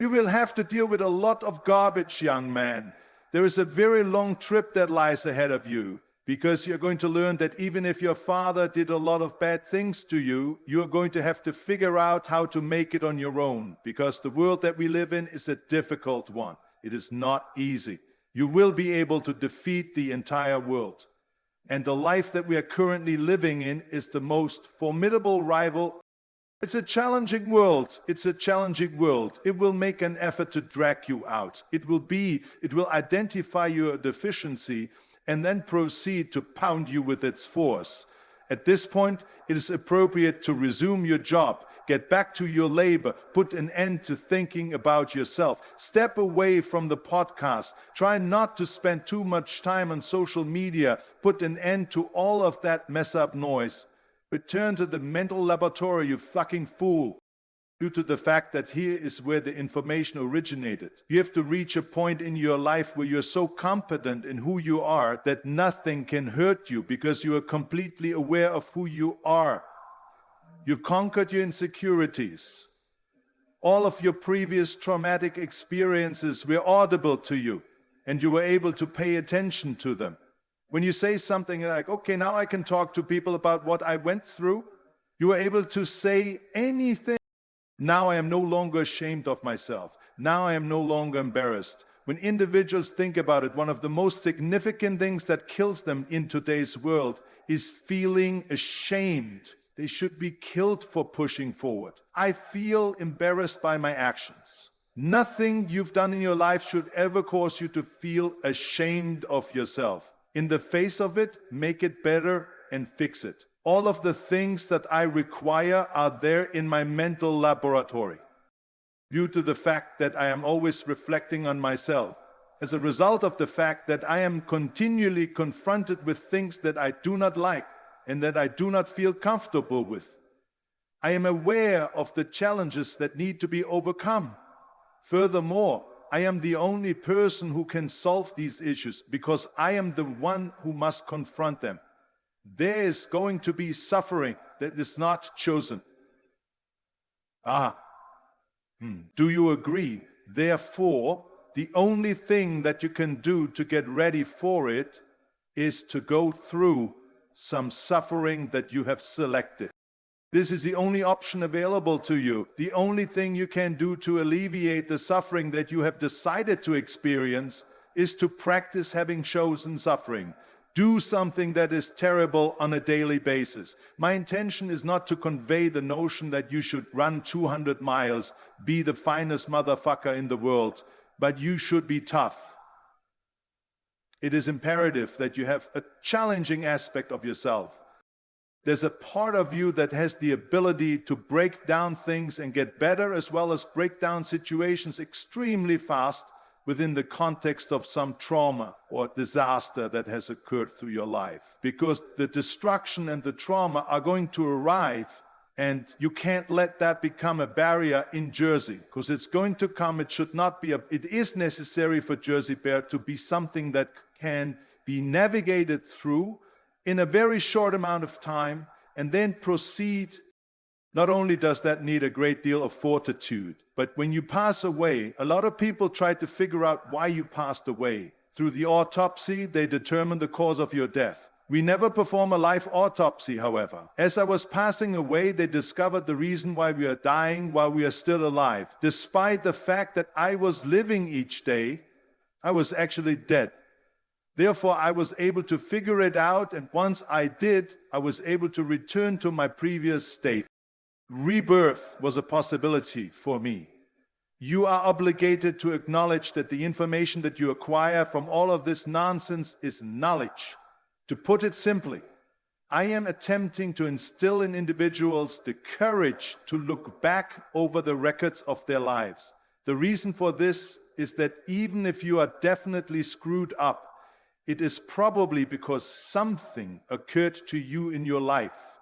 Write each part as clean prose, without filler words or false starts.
You will have to deal with a lot of garbage, young man. There is a very long trip that lies ahead of you, because you're going to learn that even if your father did a lot of bad things to you, you're going to have to figure out how to make it on your own, because the world that we live in is a difficult one. It is not easy. You will be able to defeat the entire world. And the life that we are currently living in is the most formidable rival. It's a challenging world. It's a challenging world. It will make an effort to drag you out. It will identify your deficiency and then proceed to pound you with its force. At this point, it is appropriate to resume your job, get back to your labor, put an end to thinking about yourself, step away from the podcast, try not to spend too much time on social media, put an end to all of that mess-up noise. Return to the mental laboratory, you fucking fool. Due to the fact that here is where the information originated. You have to reach a point in your life where you're so confident in who you are that nothing can hurt you because you are completely aware of who you are. You've conquered your insecurities. All of your previous traumatic experiences were audible to you, and you were able to pay attention to them. When you say something like, okay, now I can talk to people about what I went through, you were able to say anything. Now I am no longer ashamed of myself. Now I am no longer embarrassed. When individuals think about it, one of the most significant things that kills them in today's world is feeling ashamed. They should be killed for pushing forward. I feel embarrassed by my actions. Nothing you've done in your life should ever cause you to feel ashamed of yourself. In the face of it, make it better and fix it. All of the things that I require are there in my mental laboratory. Due to the fact that I am always reflecting on myself. As a result of the fact that I am continually confronted with things that I do not like and that I do not feel comfortable with. I am aware of the challenges that need to be overcome. Furthermore, I am the only person who can solve these issues because I am the one who must confront them. There is going to be suffering that is not chosen. Do you agree? Therefore, the only thing that you can do to get ready for it is to go through some suffering that you have selected. This is the only option available to you. The only thing you can do to alleviate the suffering that you have decided to experience is to practice having chosen suffering. Do something that is terrible on a daily basis. My intention is not to convey the notion that you should run 200 miles, be the finest motherfucker in the world, but you should be tough. It is imperative that you have a challenging aspect of yourself. There's a part of you that has the ability to break down things and get better, as well as break down situations extremely fast within the context of some trauma or disaster that has occurred through your life. Because the destruction and the trauma are going to arrive, and you can't let that become a barrier in Jersey, because it's going to come. It should not be it is necessary for Jersey Bear to be something that can be navigated through in a very short amount of time and then proceed. Not only does that need a great deal of fortitude, but when you pass away, a lot of people try to figure out why you passed away. Through the autopsy, they determine the cause of your death. We never perform a life autopsy, however. As I was passing away, they discovered the reason why we are dying while we are still alive. Despite the fact that I was living each day, I was actually dead. Therefore, I was able to figure it out, and once I did, I was able to return to my previous state. Rebirth was a possibility for me. You are obligated to acknowledge that the information that you acquire from all of this nonsense is knowledge. To put it simply, I am attempting to instill in individuals the courage to look back over the records of their lives. The reason for this is that even if you are definitely screwed up, it is probably because something occurred to you in your life.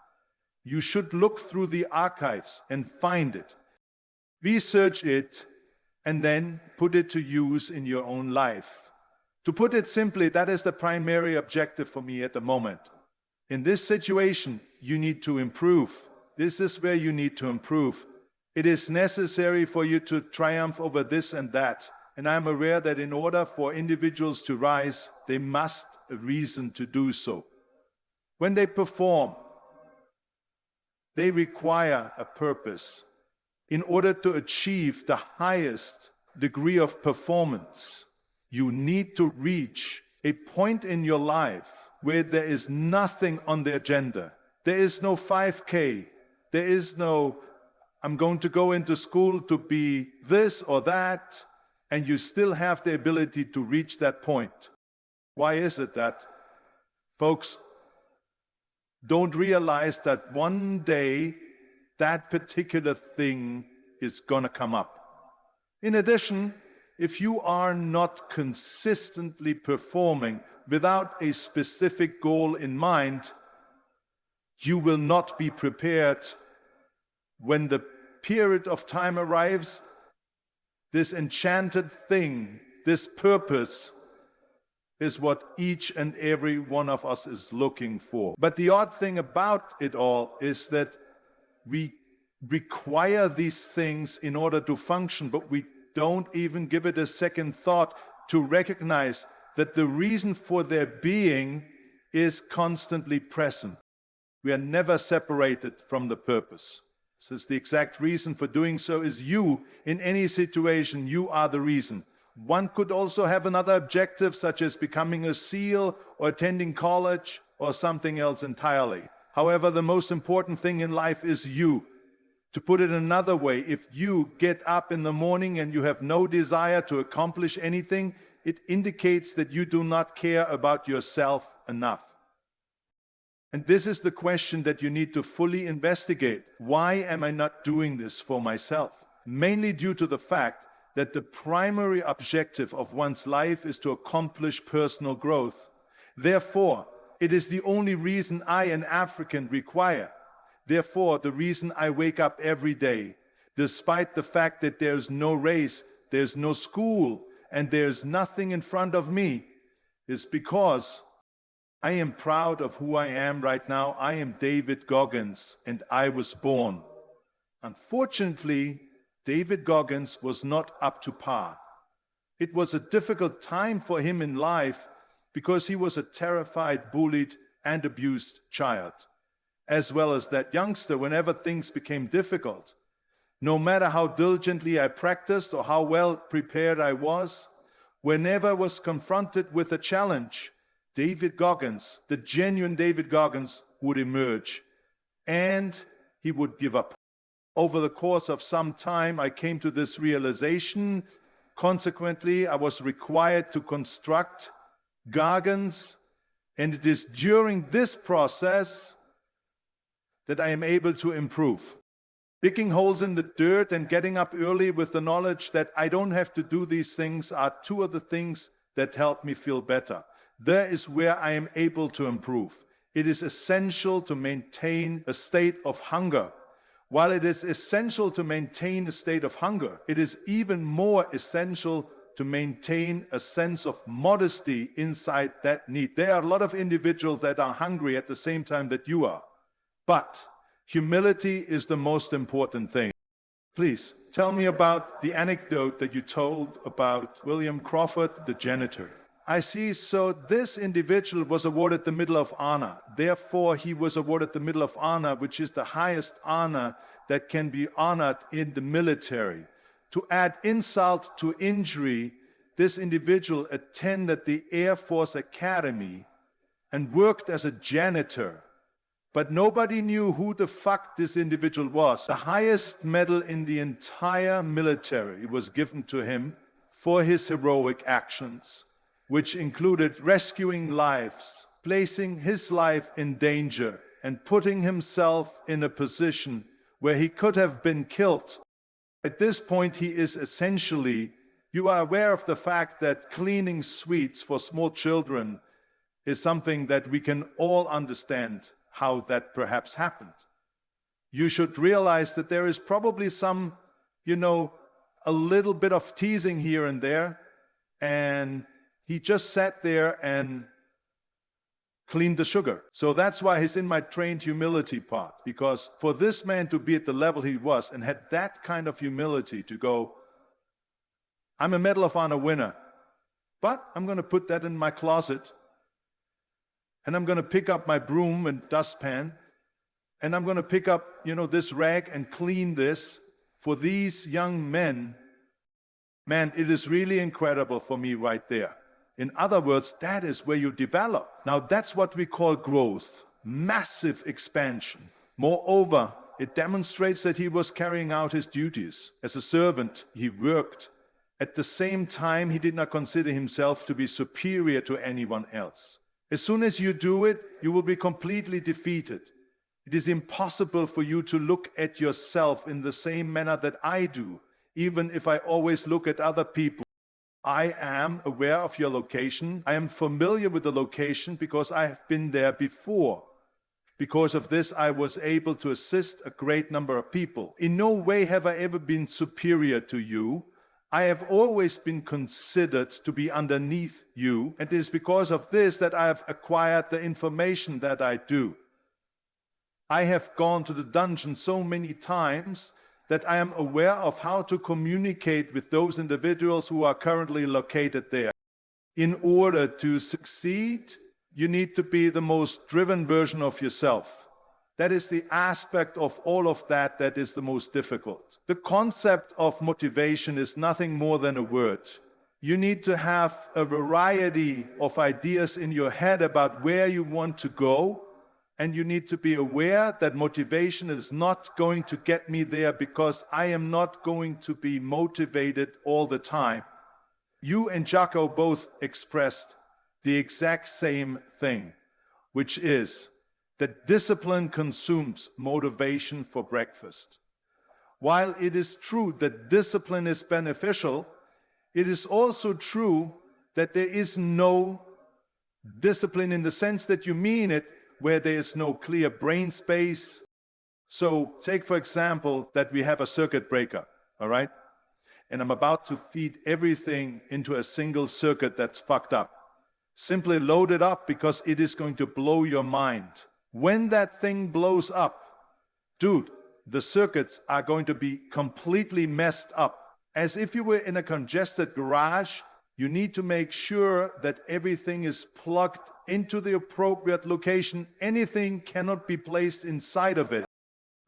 You should look through the archives and find it. Research it and then put it to use in your own life. To put it simply, that is the primary objective for me at the moment. In this situation, you need to improve. This is where you need to improve. It is necessary for you to triumph over this and that. And I'm aware that in order for individuals to rise, they must have a reason to do so. When they perform, they require a purpose. In order to achieve the highest degree of performance, you need to reach a point in your life where there is nothing on the agenda. There is no 5K. There is no, I'm going to go into school to be this or that, and you still have the ability to reach that point. Why is it that folks don't realize that one day that particular thing is going to come up? In addition, if you are not consistently performing without a specific goal in mind, you will not be prepared when the period of time arrives. This enchanted thing, this purpose, is what each and every one of us is looking for. But the odd thing about it all is that we require these things in order to function, but we don't even give it a second thought to recognize that the reason for their being is constantly present. We are never separated from the purpose. This is the exact reason for doing so is you. In any situation, you are the reason. One could also have another objective, such as becoming a SEAL or attending college or something else entirely. However, the most important thing in life is you. To put it another way, if you get up in the morning and you have no desire to accomplish anything, it indicates that you do not care about yourself enough. And this is the question that you need to fully investigate. Why am I not doing this for myself? Mainly due to the fact that the primary objective of one's life is to accomplish personal growth. Therefore, it is the only reason I, an African, require. Therefore, the reason I wake up every day, despite the fact that there's no race, there's no school, and there's nothing in front of me, is because I am proud of who I am right now. I am David Goggins, and I was born. Unfortunately, David Goggins was not up to par. It was a difficult time for him in life because he was a terrified, bullied, and abused child, as well as that youngster whenever things became difficult. No matter how diligently I practiced or how well prepared I was, whenever I was confronted with a challenge, David Goggins, the genuine David Goggins, would emerge, and he would give up. Over the course of some time, I came to this realization. Consequently, I was required to construct Goggins, and it is during this process that I am able to improve. Digging holes in the dirt and getting up early with the knowledge that I don't have to do these things are two of the things that help me feel better. There is where I am able to improve. It is essential to maintain a state of hunger. While it is essential to maintain a state of hunger, it is even more essential to maintain a sense of modesty inside that need. There are a lot of individuals that are hungry at the same time that you are. But humility is the most important thing. Please, tell me about the anecdote that you told about William Crawford, the janitor. I see, so this individual was awarded the Medal of Honor. Therefore, he was awarded the Medal of Honor, which is the highest honor that can be honored in the military. To add insult to injury, this individual attended the Air Force Academy and worked as a janitor. But nobody knew who the fuck this individual was. The highest medal in the entire military was given to him for his heroic actions, which included rescuing lives, placing his life in danger, and putting himself in a position where he could have been killed. At this point, he is essentially, you are aware of the fact that cleaning sweets for small children is something that we can all understand how that perhaps happened. You should realize that there is probably some, a little bit of teasing here and there, and he just sat there and clean the sugar. So that's why he's in my trained humility part. Because for this man to be at the level he was and had that kind of humility to go, I'm a Medal of Honor winner, but I'm going to put that in my closet, and I'm going to pick up my broom and dustpan, and I'm going to pick up, this rag and clean this. For these young men, man, it is really incredible for me right there. In other words, that is where you develop. Now, that's what we call growth, massive expansion. Moreover, it demonstrates that he was carrying out his duties. As a servant, he worked. At the same time, he did not consider himself to be superior to anyone else. As soon as you do it, you will be completely defeated. It is impossible for you to look at yourself in the same manner that I do, even if I always look at other people. I am aware of your location. I am familiar with the location because I have been there before. Because of this, I was able to assist a great number of people. In no way have I ever been superior to you. I have always been considered to be underneath you, and it is because of this that I have acquired the information that I do. I have gone to the dungeon so many times that I am aware of how to communicate with those individuals who are currently located there. In order to succeed, you need to be the most driven version of yourself. That is the aspect of all of that that is the most difficult. The concept of motivation is nothing more than a word. You need to have a variety of ideas in your head about where you want to go, and you need to be aware that motivation is not going to get me there because I am not going to be motivated all the time. You and Jocko both expressed the exact same thing, which is that discipline consumes motivation for breakfast. While it is true that discipline is beneficial, it is also true that there is no discipline in the sense that you mean it, where there is no clear brain space. So take, for example, that we have a circuit breaker, all right? And I'm about to feed everything into a single circuit that's fucked up. Simply load it up because it is going to blow your mind. When that thing blows up, dude, the circuits are going to be completely messed up. As if you were in a congested garage, you need to make sure that everything is plugged into the appropriate location. Anything cannot be placed inside of it.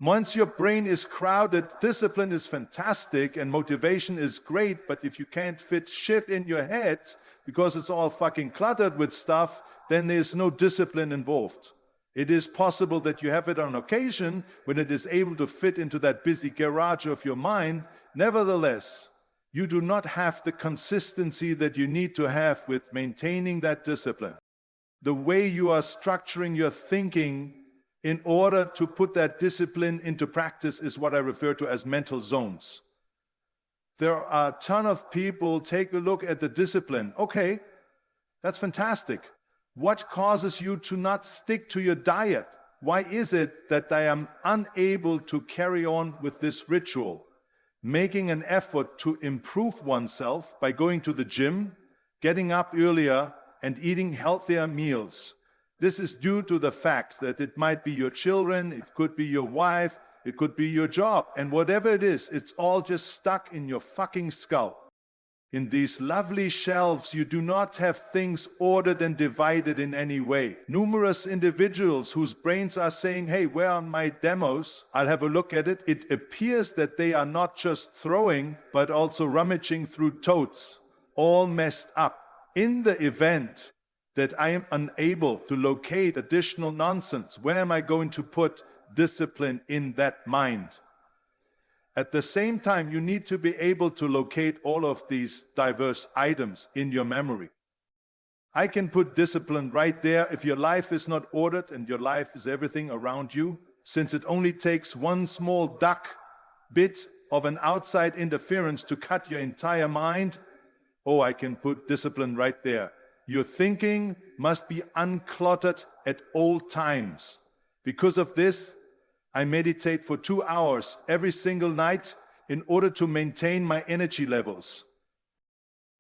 Once your brain is crowded, discipline is fantastic and motivation is great, but if you can't fit shit in your head because it's all fucking cluttered with stuff, then there's no discipline involved. It is possible that you have it on occasion when it is able to fit into that busy garage of your mind. Nevertheless, you do not have the consistency that you need to have with maintaining that discipline. The way you are structuring your thinking in order to put that discipline into practice is what I refer to as mental zones. There are a ton of people, take a look at the discipline. Okay, that's fantastic. What causes you to not stick to your diet? Why is it that I am unable to carry on with this ritual? Making an effort to improve oneself by going to the gym, getting up earlier, and eating healthier meals. This is due to the fact that it might be your children, it could be your wife, it could be your job, and whatever it is, it's all just stuck in your fucking skull. In these lovely shelves, you do not have things ordered and divided in any way. Numerous individuals whose brains are saying, hey, where are my demos? I'll have a look at it. It appears that they are not just throwing, but also rummaging through totes, all messed up. In the event that I am unable to locate additional nonsense, where am I going to put discipline in that mind? At the same time, you need to be able to locate all of these diverse items in your memory. I can put discipline right there if your life is not ordered and your life is everything around you, since it only takes one small duck bit of an outside interference to cut your entire mind. Oh, I can put discipline right there. Your thinking must be uncluttered at all times. Because of this, I meditate for 2 hours every single night in order to maintain my energy levels.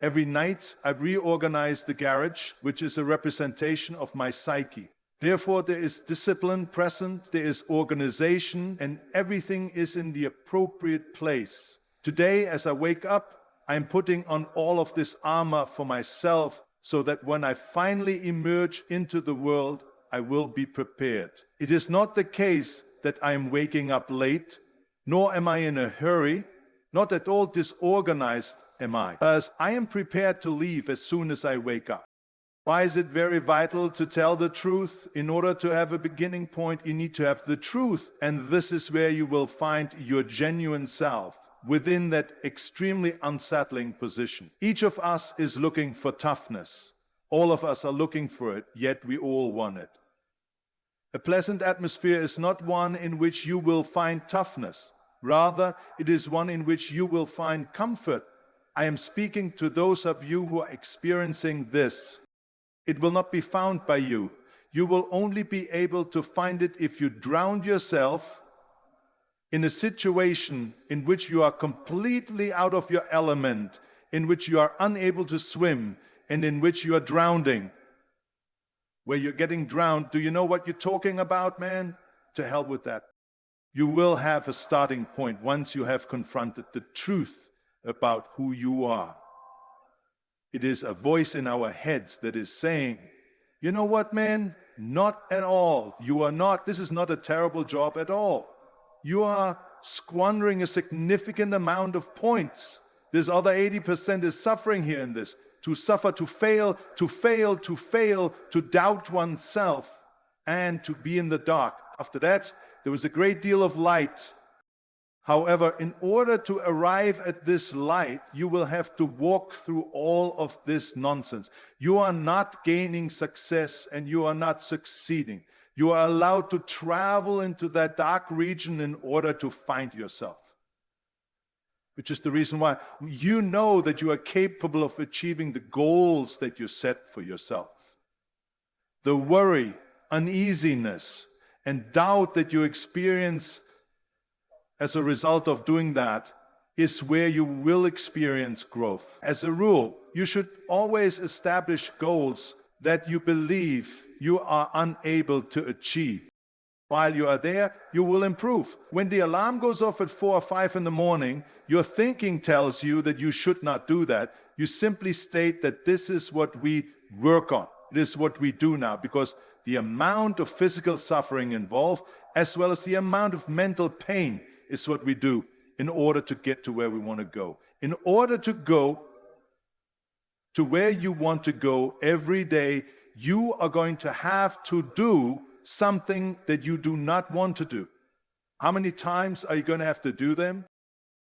Every night I reorganize the garage, which is a representation of my psyche. Therefore, there is discipline present, there is organization, and everything is in the appropriate place. Today, as I wake up, I'm putting on all of this armor for myself so that when I finally emerge into the world, I will be prepared. It is not the case that I am waking up late, nor am I in a hurry, not at all disorganized am I, as I am prepared to leave as soon as I wake up. Why is it very vital to tell the truth? In order to have a beginning point, you need to have the truth, and this is where you will find your genuine self, within that extremely unsettling position. Each of us is looking for toughness. All of us are looking for it, yet we all want it. A pleasant atmosphere is not one in which you will find toughness. Rather, it is one in which you will find comfort. I am speaking to those of you who are experiencing this. It will not be found by you. You will only be able to find it if you drown yourself in a situation in which you are completely out of your element, in which you are unable to swim, and in which you are drowning. Where you're getting drowned, do you know what you're talking about, man? To hell with that. You will have a starting point once you have confronted the truth about who you are. It is a voice in our heads that is saying, you know what, man? Not at all. You are not. This is not a terrible job at all. You are squandering a significant amount of points. This other 80% is suffering here in this. To suffer, to fail, to fail, to fail, to doubt oneself, and to be in the dark. After that, there was a great deal of light. However, in order to arrive at this light, you will have to walk through all of this nonsense. You are not gaining success and you are not succeeding. You are allowed to travel into that dark region in order to find yourself. Which is the reason why you know that you are capable of achieving the goals that you set for yourself. The worry, uneasiness, and doubt that you experience as a result of doing that is where you will experience growth. As a rule, you should always establish goals that you believe you are unable to achieve. While you are there, you will improve. When the alarm goes off at 4 or 5 in the morning, your thinking tells you that you should not do that. You simply state that this is what we work on. It is what we do now, because the amount of physical suffering involved, as well as the amount of mental pain, is what we do in order to get to where we want to go. In order to go to where you want to go every day, you are going to have to do something that you do not want to do. How many times are you going to have to do them?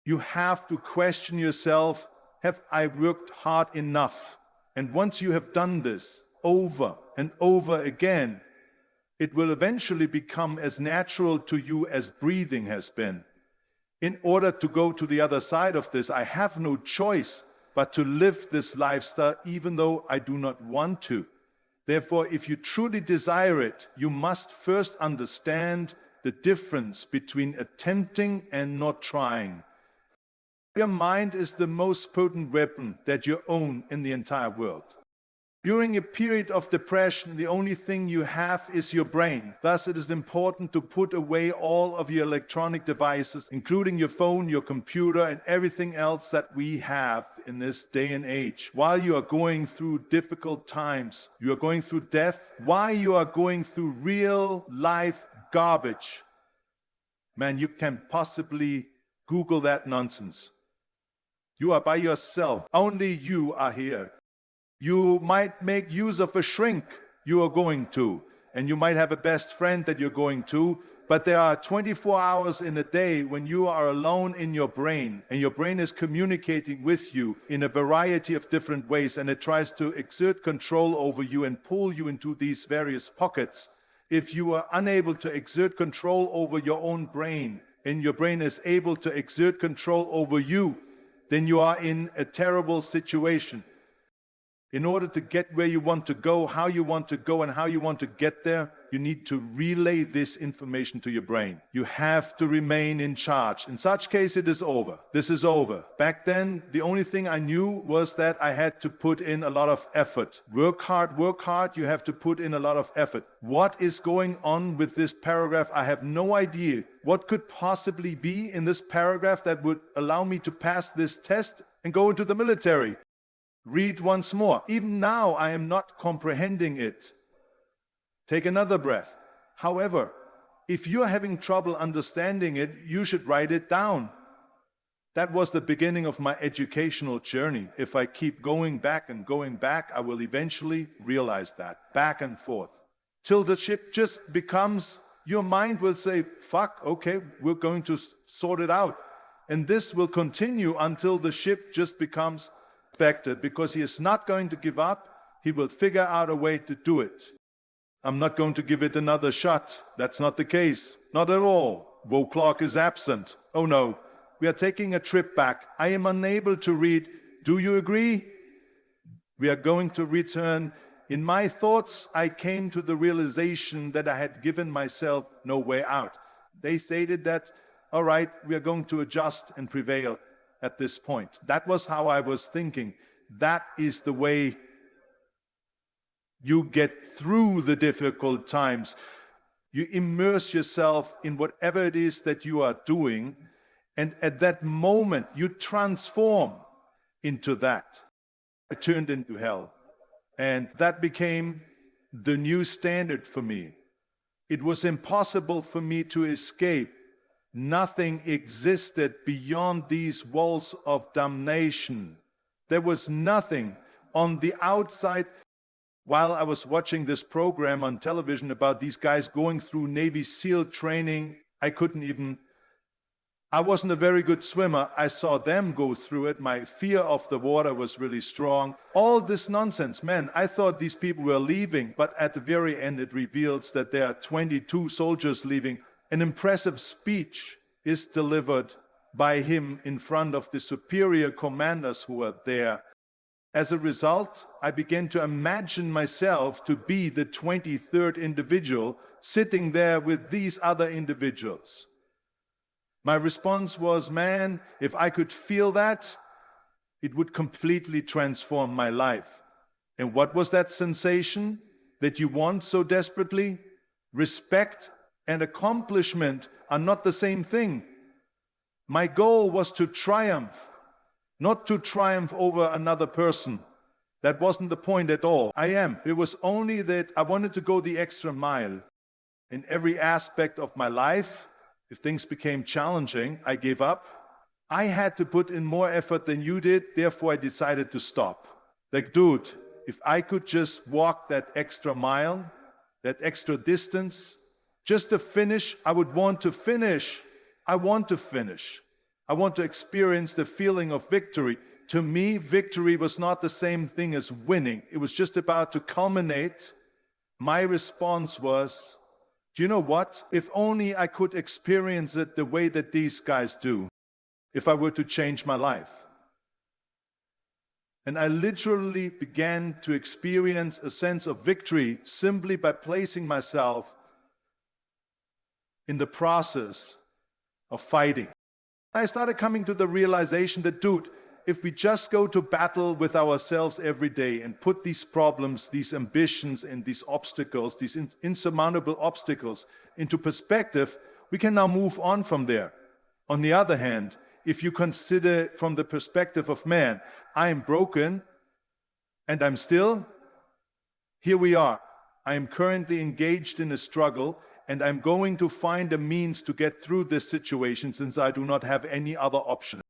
You have to question yourself, have I worked hard enough? And once you have done this over and over again, it will eventually become as natural to you as breathing has been. In order to go to the other side of this, I have no choice but to live this lifestyle even though I do not want to. Therefore, if you truly desire it, you must first understand the difference between attempting and not trying. Your mind is the most potent weapon that you own in the entire world. During a period of depression, the only thing you have is your brain. Thus, it is important to put away all of your electronic devices, including your phone, your computer, and everything else that we have in this day and age. While you are going through difficult times, you are going through death, while you are going through real life garbage, man, you can possibly Google that nonsense. You are by yourself. Only you are here. You might make use of a shrink you are going to, and you might have a best friend that you're going to, but there are 24 hours in a day when you are alone in your brain, and your brain is communicating with you in a variety of different ways, and it tries to exert control over you and pull you into these various pockets. If you are unable to exert control over your own brain, and your brain is able to exert control over you, then you are in a terrible situation. In order to get where you want to go, how you want to go, and how you want to get there, you need to relay this information to your brain. You have to remain in charge. In such case, it is over. This is over. Back then, the only thing I knew was that I had to put in a lot of effort. Work hard, you have to put in a lot of effort. What is going on with this paragraph? I have no idea. What could possibly be in this paragraph that would allow me to pass this test and go into the military? Read once more. Even now, I am not comprehending it. Take another breath. However, if you're having trouble understanding it, you should write it down. That was the beginning of my educational journey. If I keep going back and going back, I will eventually realize that. Back and forth. Till the ship just becomes, your mind will say, fuck, okay, we're going to sort it out. And this will continue until the ship just becomes expected, because he is not going to give up. He will figure out a way to do it. I'm not going to give it another shot. That's not the case. Not at all. Woe Clark is absent. Oh no, we are taking a trip back. I am unable to read. Do you agree? We are going to return. In my thoughts, I came to the realization that I had given myself no way out. They stated that, all right, we are going to adjust and prevail at this point. That was how I was thinking. That is the way you get through the difficult times. You immerse yourself in whatever it is that you are doing, and at that moment you transform into that. I turned into hell, and that became the new standard for me. It was impossible for me to escape. Nothing existed beyond these walls of damnation. There was nothing on the outside. While I was watching this program on television about these guys going through Navy SEAL training, I wasn't a very good swimmer. I saw them go through it. My fear of the water was really strong. All this nonsense, man, I thought these people were leaving, but at the very end it reveals that there are 22 soldiers leaving. An impressive speech is delivered by him in front of the superior commanders who are there. As a result, I began to imagine myself to be the 23rd individual sitting there with these other individuals. My response was, man, if I could feel that, it would completely transform my life. And what was that sensation that you want so desperately? Respect and accomplishment are not the same thing. My goal was to triumph, not to triumph over another person. That wasn't the point at all. It was only that I wanted to go the extra mile. In every aspect of my life, if things became challenging, I gave up. I had to put in more effort than you did, therefore I decided to stop. Like, dude, if I could just walk that extra mile, that extra distance, just to finish, I would want to finish. I want to finish. I want to experience the feeling of victory. To me, victory was not the same thing as winning. It was just about to culminate. My response was, do you know what? If only I could experience it the way that these guys do, if I were to change my life. And I literally began to experience a sense of victory simply by placing myself in the process of fighting. I started coming to the realization that, dude, if we just go to battle with ourselves every day and put these problems, these ambitions, and these obstacles, these insurmountable obstacles into perspective, we can now move on from there. On the other hand, if you consider from the perspective of man, I am broken and I'm still, here we are. I am currently engaged in a struggle, and I'm going to find a means to get through this situation since I do not have any other option.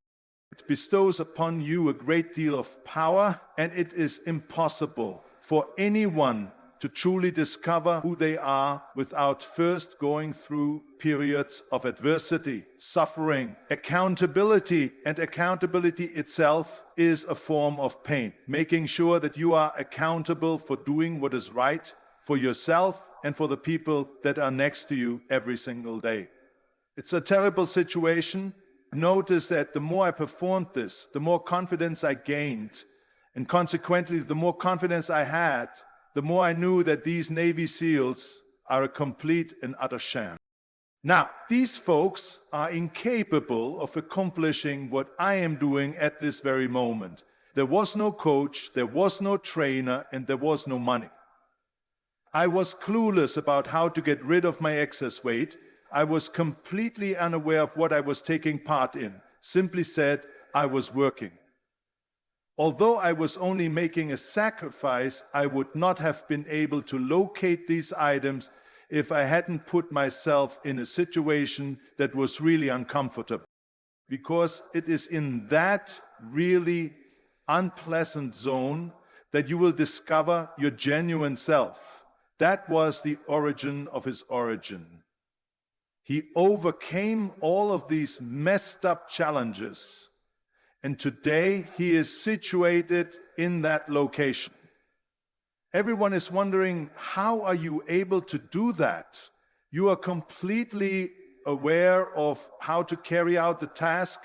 It bestows upon you a great deal of power, and it is impossible for anyone to truly discover who they are without first going through periods of adversity, suffering, accountability, and accountability itself is a form of pain. Making sure that you are accountable for doing what is right for yourself and for the people that are next to you every single day. It's a terrible situation. Notice that the more I performed this, the more confidence I gained. And consequently, the more confidence I had, the more I knew that these Navy SEALs are a complete and utter sham. Now, these folks are incapable of accomplishing what I am doing at this very moment. There was no coach, there was no trainer, and there was no money. I was clueless about how to get rid of my excess weight. I was completely unaware of what I was taking part in. Simply said, I was working. Although I was only making a sacrifice, I would not have been able to locate these items if I hadn't put myself in a situation that was really uncomfortable. Because it is in that really unpleasant zone that you will discover your genuine self. That was the origin of his origin. He overcame all of these messed up challenges, and today he is situated in that location. Everyone is wondering, how are you able to do that? You are completely aware of how to carry out the task.